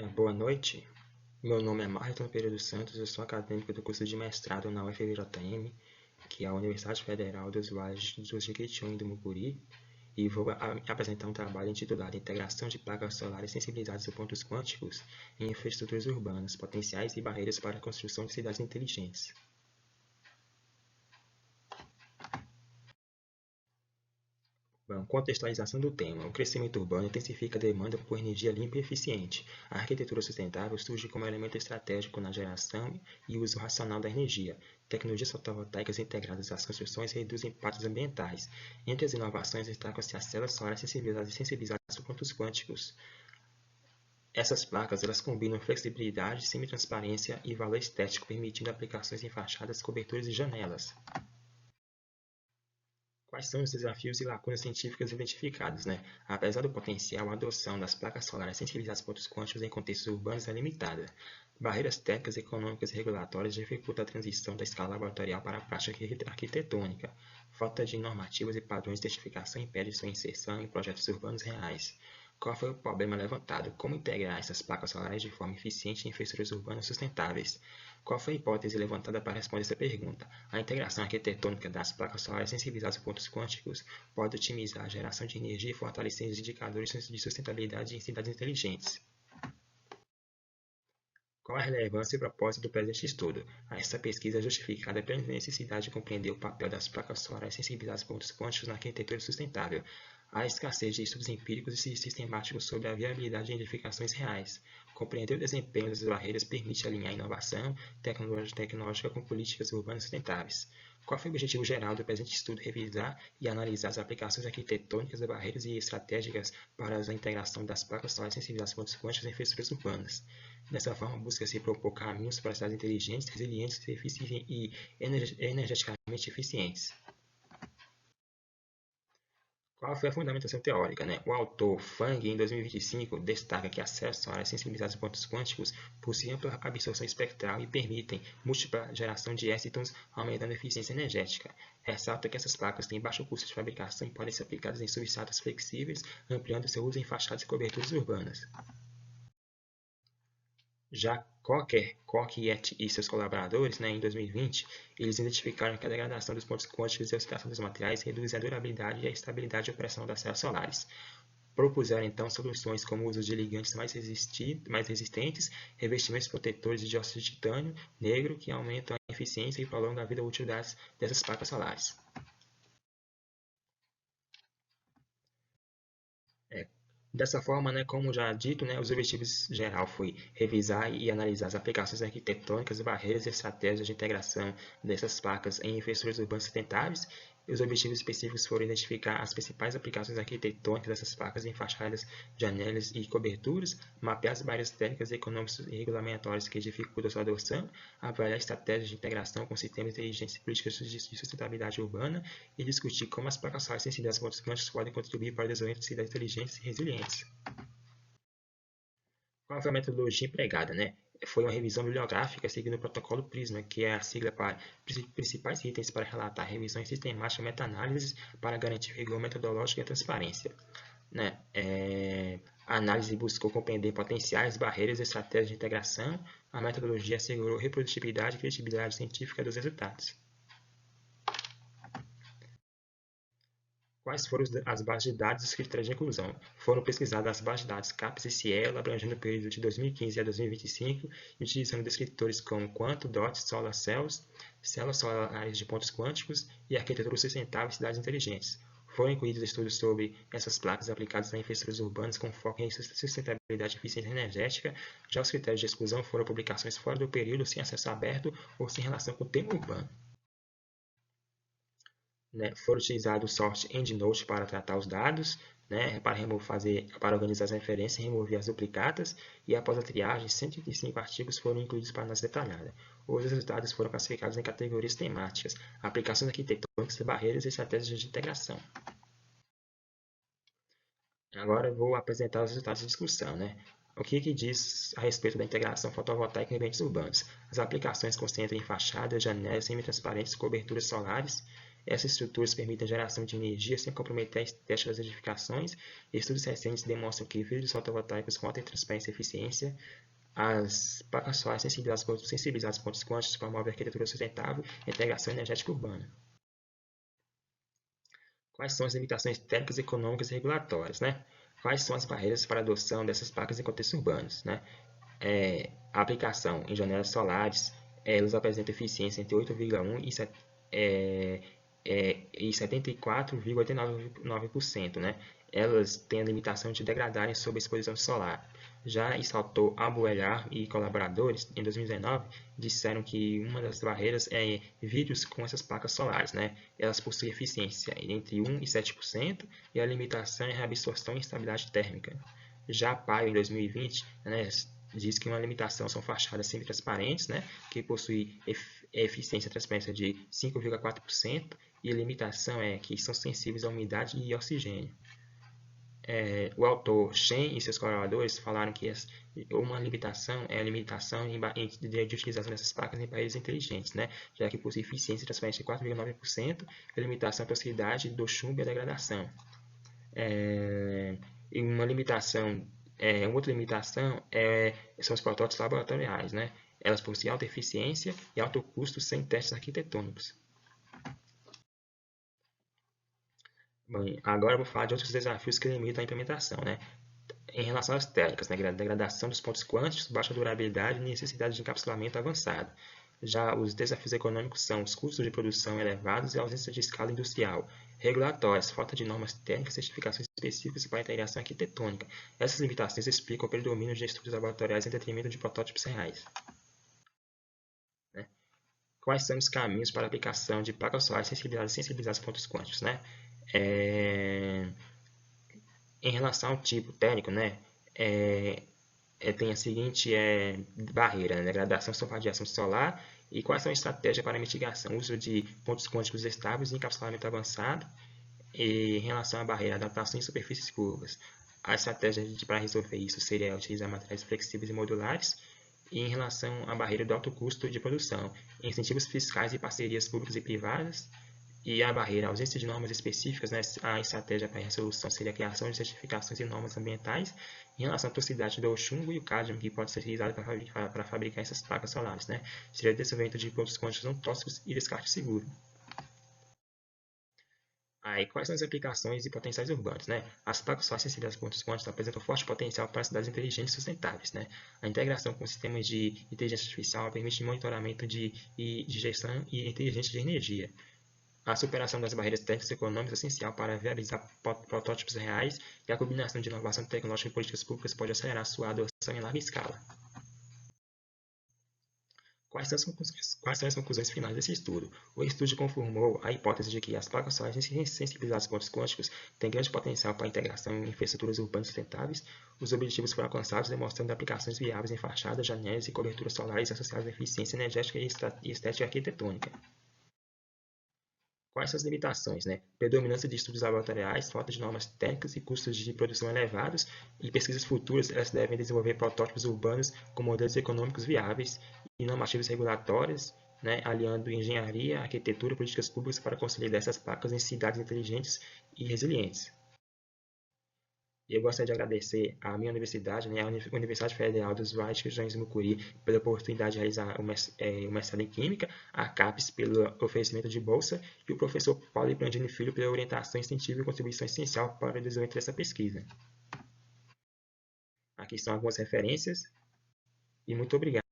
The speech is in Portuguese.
Boa noite, meu nome é Marlton Pereira dos Santos, eu sou acadêmico do curso de mestrado na UFRJM, que é a Universidade Federal dos Vales do Jequitinhonha e do Mucuri, e vou apresentar um trabalho intitulado Integração de placas solares sensibilizadas a pontos quânticos em infraestruturas urbanas, potenciais e barreiras para a construção de cidades inteligentes. Bom, contextualização do tema. O crescimento urbano intensifica a demanda por energia limpa e eficiente. A arquitetura sustentável surge como elemento estratégico na geração e uso racional da energia. Tecnologias fotovoltaicas integradas às construções reduzem impactos ambientais. Entre as inovações destacam-se as células solares sensibilizadas por pontos quânticos. Essas placas combinam flexibilidade, semi-transparência e valor estético, permitindo aplicações em fachadas, coberturas e janelas. Quais são os desafios e lacunas científicas identificados? Apesar do potencial, a adoção das placas solares sensibilizadas a pontos quânticos em contextos urbanos é limitada. Barreiras técnicas, econômicas e regulatórias dificultam a transição da escala laboratorial para a prática arquitetônica. Falta de normativas e padrões de certificação impede sua inserção em projetos urbanos reais. Qual foi o problema levantado? Como integrar essas placas solares de forma eficiente em infraestruturas urbanas sustentáveis? Qual foi a hipótese levantada para responder essa pergunta? A integração arquitetônica das placas solares sensibilizadas a pontos quânticos pode otimizar a geração de energia e fortalecer os indicadores de sustentabilidade em cidades inteligentes. Qual a relevância e o propósito do presente estudo? Essa pesquisa é justificada pela necessidade de compreender o papel das placas solares sensibilizadas a pontos quânticos na arquitetura sustentável. Há escassez de estudos empíricos e sistemáticos sobre a viabilidade de edificações reais. Compreender o desempenho das barreiras permite alinhar inovação tecnológica com políticas urbanas sustentáveis. Qual foi o objetivo geral do presente estudo? Revisar e analisar as aplicações arquitetônicas das barreiras e estratégicas para a integração das placas solares sensibilizadas a pontos quânticos em infraestruturas urbanas. Dessa forma, busca-se propor caminhos para cidades inteligentes, resilientes e energeticamente eficientes. Qual foi a fundamentação teórica? O autor Fang, em 2025, destaca que as células solares sensibilizadas a pontos quânticos possuem ampla absorção espectral e permitem múltipla geração de éxitons, aumentando a eficiência energética. Ressalta que essas placas têm baixo custo de fabricação e podem ser aplicadas em substratos flexíveis, ampliando seu uso em fachadas e coberturas urbanas. Já Cocker, Koch e seus colaboradores, em 2020, eles identificaram que a degradação dos pontos quânticos e a oxidação dos materiais reduz a durabilidade e a estabilidade operacional das células solares. Propuseram, então, soluções como o uso de ligantes mais resistentes, revestimentos protetores de dióxido de titânio negro, que aumentam a eficiência e prolongam a vida útil dessas placas solares. Dessa forma, como já dito, os objetivos geral foi revisar e analisar as aplicações arquitetônicas, barreiras e estratégias de integração dessas placas em infraestruturas urbanas sustentáveis. E os objetivos específicos foram identificar as principais aplicações arquitetônicas dessas placas em fachadas, janelas e coberturas, mapear as barreiras técnicas, econômicas e regulatórias que dificultam sua adoção, avaliar estratégias de integração com sistemas inteligentes e políticas de sustentabilidade urbana e discutir como as placas solares sensíveis a pontos quânticos podem contribuir para o desenvolvimento de cidades inteligentes e resilientes. Qual foi a metodologia empregada? Foi uma revisão bibliográfica seguindo o protocolo PRISMA, que é a sigla para principais itens para relatar revisões sistemáticas e meta-análises para garantir rigor metodológico e transparência. A análise buscou compreender potenciais, barreiras e estratégias de integração. A metodologia assegurou reprodutibilidade e credibilidade científica dos resultados. Quais foram as bases de dados e os critérios de inclusão? Foram pesquisadas as bases de dados CAPES e Cielo, abrangendo o período de 2015 a 2025, utilizando descritores como Quanto, DOT, Solar Cells, células solares de pontos quânticos e arquitetura sustentável e cidades inteligentes. Foram incluídos estudos sobre essas placas aplicadas em infraestruturas urbanas com foco em sustentabilidade e eficiência energética. Já os critérios de exclusão foram publicações fora do período, sem acesso aberto ou sem relação com o tema urbano. Foram utilizados o source EndNote para tratar os dados, para organizar as referências e remover as duplicatas, e após a triagem, 135 artigos foram incluídos para análise detalhada. Os resultados foram classificados em categorias temáticas, aplicações arquitetônicas, barreiras e estratégias de integração. Agora eu vou apresentar os resultados de discussão. O que diz a respeito da integração fotovoltaica em ambientes urbanos? As aplicações concentram em fachadas, janelas semi-transparentes, coberturas solares, Essas estruturas permitem a geração de energia sem comprometer a estética das edificações. Estudos recentes demonstram que vídeos fotovoltaicos com alta transparência e eficiência, as placas solares sensibilizadas a pontos quânticos promovem a arquitetura sustentável e a integração energética urbana. Quais são as limitações técnicas, econômicas e regulatórias, né? Quais são as barreiras para a adoção dessas placas em contextos urbanos, né? A aplicação em janelas solares, elas apresentam eficiência entre 8,1% e 74,89%, né? Elas têm a limitação de degradarem sob a exposição solar. Já Issalto Abuelhar e colaboradores, em 2019, disseram que uma das barreiras é vídeos com essas placas solares, né? Elas possuem eficiência entre 1% e 7%, e a limitação é a reabsorção e estabilidade térmica. Já Paio, em 2020, né, diz que uma limitação são fachadas semi-transparentes, né, que possuem eficiência e transparência de 5,4%, e a limitação é que são sensíveis à umidade e oxigênio. O autor Shen e seus colaboradores falaram que uma limitação é a limitação de utilização dessas placas em paredes inteligentes, né, já que possui eficiência e transparência de 4,9%, a limitação é a proximidade do chumbo e a degradação. E uma outra limitação são os protótipos laboratoriais, né? Elas possuem alta eficiência e alto custo sem testes arquitetônicos. Bom, agora eu vou falar de outros desafios que limitam a implementação, né? Em relação às técnicas, né? Degradação dos pontos quânticos, baixa durabilidade e necessidade de encapsulamento avançado. Já os desafios econômicos são os custos de produção elevados e a ausência de escala industrial. Regulatórias, falta de normas técnicas e certificações específicas para a integração arquitetônica. Essas limitações explicam o predomínio de estudos laboratoriais em detrimento de protótipos reais. Né? Quais são os caminhos para a aplicação de placas solares sensibilizadas a pontos quânticos? Né? Em relação ao tipo técnico, né? Tem a seguinte barreira, né? Degradação sob radiação solar. E quais são as estratégias para mitigação? Uso de pontos quânticos estáveis e encapsulamento avançado. E em relação à barreira, adaptação em superfícies curvas. A estratégia para resolver isso seria utilizar materiais flexíveis e modulares. E em relação à barreira do alto custo de produção, incentivos fiscais e parcerias públicas e privadas. E a barreira, a ausência de normas específicas, né? A estratégia para a resolução seria a criação de certificações e normas ambientais em relação à toxicidade do chumbo e o cádmio, que pode ser utilizado para fabricar essas placas solares, né? Seria o desenvolvimento de pontos quânticos não tóxicos e descarte seguro. Aí, quais são as aplicações e potenciais urbanos, né? As placas solares sensibilizadas a pontos quânticos apresentam forte potencial para cidades inteligentes e sustentáveis, né? A integração com sistemas de inteligência artificial permite monitoramento de gestão e inteligência de energia. A superação das barreiras técnicas e econômicas é essencial para viabilizar protótipos reais, e a combinação de inovação tecnológica e políticas públicas pode acelerar sua adoção em larga escala. Quais são as conclusões finais desse estudo? O estudo confirmou a hipótese de que as placas solares sensibilizadas a pontos quânticos têm grande potencial para a integração em infraestruturas urbanas sustentáveis. Os objetivos foram alcançados, demonstrando aplicações viáveis em fachadas, janelas e coberturas solares associadas à eficiência energética e estética arquitetônica. Quais são as limitações, né? Predominância de estudos laboratoriais, falta de normas técnicas e custos de produção elevados. E pesquisas futuras, elas devem desenvolver protótipos urbanos com modelos econômicos viáveis e normativas regulatórias, né? Aliando engenharia, arquitetura e políticas públicas para consolidar essas placas em cidades inteligentes e resilientes. E eu gostaria de agradecer à minha universidade, né, a Universidade Federal dos Vales Regiões do Mucuri, pela oportunidade de realizar o mestrado em Química, a CAPES pelo oferecimento de bolsa e o professor Paulo Brandini Filho pela orientação, incentivo e contribuição essencial para o desenvolvimento dessa pesquisa. Aqui estão algumas referências e muito obrigado.